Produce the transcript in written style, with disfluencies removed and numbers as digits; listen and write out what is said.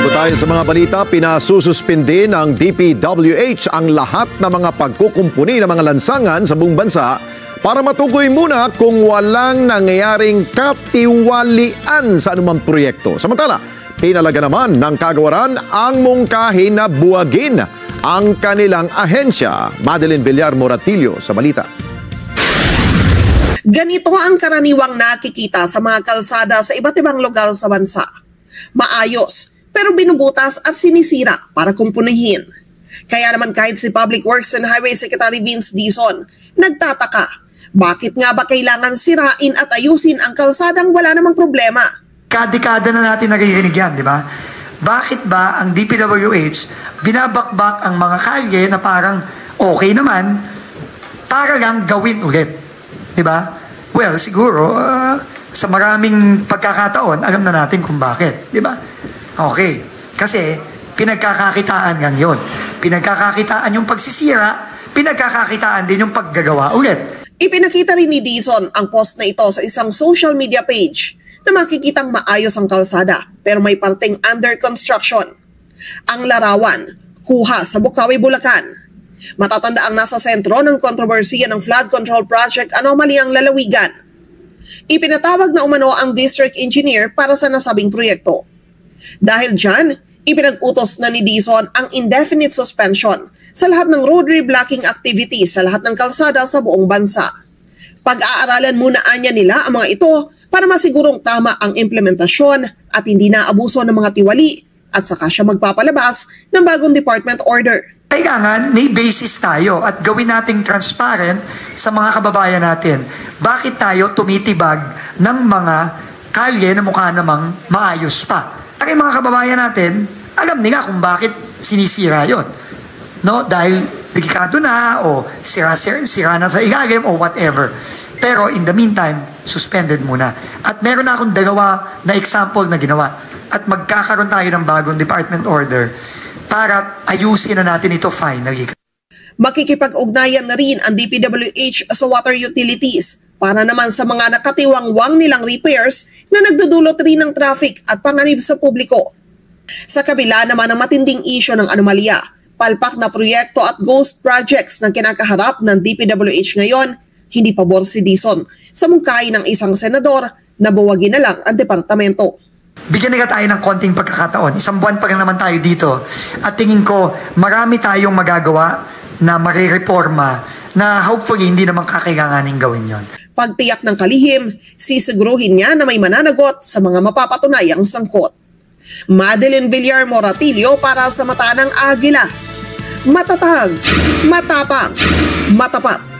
Bago tayo sa mga balita, pinasususpinde ng DPWH ang lahat ng mga pagkukumpuni ng mga lansangan sa buong bansa para matukoy muna kung walang nangyayaring katiwalian sa anumang proyekto. Samantala, pinalaga naman ng kagawaran ang mungkahi na buwagin ang kanilang ahensya. Madeline Villar Moratillo sa balita. Ganito ang karaniwang nakikita sa mga kalsada sa iba't ibang lugar sa bansa. Maayos, pero binubutas at sinisira para kumpunihin. Kaya naman kahit si Public Works and Highway Secretary Vince Dizon, nagtataka, bakit nga ba kailangan sirain at ayusin ang kalsadang wala namang problema? Kadekada na natin naririnig yan, di ba? Bakit ba ang DPWH binabakbak ang mga kalye na parang okay naman para lang gawin ulit? Di ba? Well, siguro, sa maraming pagkakataon, alam na natin kung bakit. Di ba? Okay. Kasi, pinagkakakitaan lang yun. Pinagkakakitaan yung pagsisira, pinagkakakitaan din yung paggagawa ulit. Ipinakita rin ni Dizon ang post na ito sa isang social media page na makikitang maayos ang kalsada pero may parteng under construction. Ang larawan, kuha sa Bukawi, Bulacan. Matatanda ang nasa sentro ng kontrobersiya ng flood control project anomaly ang lalawigan. Ipinatawag na umano ang district engineer para sa nasabing proyekto. Dahil dyan, ipinag-utos na ni Dizon ang indefinite suspension sa lahat ng road reblocking activities sa lahat ng kalsada sa buong bansa. Pag-aaralan muna anya nila ang mga ito para masigurong tama ang implementasyon at hindi na abuso ng mga tiwali at saka siya magpapalabas ng bagong department order. Kailangan may basis tayo at gawin nating transparent sa mga kababayan natin. Bakit tayo tumitibag ng mga kalye na mukha namang maayos pa? At yung mga kababayan natin, alam nila kung bakit sinisira yon. No? Dahil delikado na o sira na sa ilalim o whatever. Pero in the meantime, suspended muna. At meron na akong dalawa na example na ginawa. At magkakaroon tayo ng bagong department order para ayusin na natin ito finally. Makikipag-ugnayan na rin ang DPWH sa water utilities para naman sa mga nakatiwangwang nilang repairs na nagdudulot rin ng traffic at panganib sa publiko. Sa kabila naman ng matinding isyo ng anomalya, palpak na proyekto at ghost projects na kinakaharap ng DPWH ngayon, hindi pabor si Dizon sa mungkahi ng isang senador na buwagin na lang ang departamento. Bigyan nila tayo ng konting pagkakataon. Isang buwan pa lang naman tayo dito. At tingin ko, marami tayong magagawa na marireforma na hopefully hindi naman kakailanganin gawin yon. Pagtiyak ng kalihim, sisiguruhin niya na may mananagot sa mga mapapatunayang sangkot. Madeline Villar Moratillo para sa Mata ng Agila. Matatag, matapang, matapat.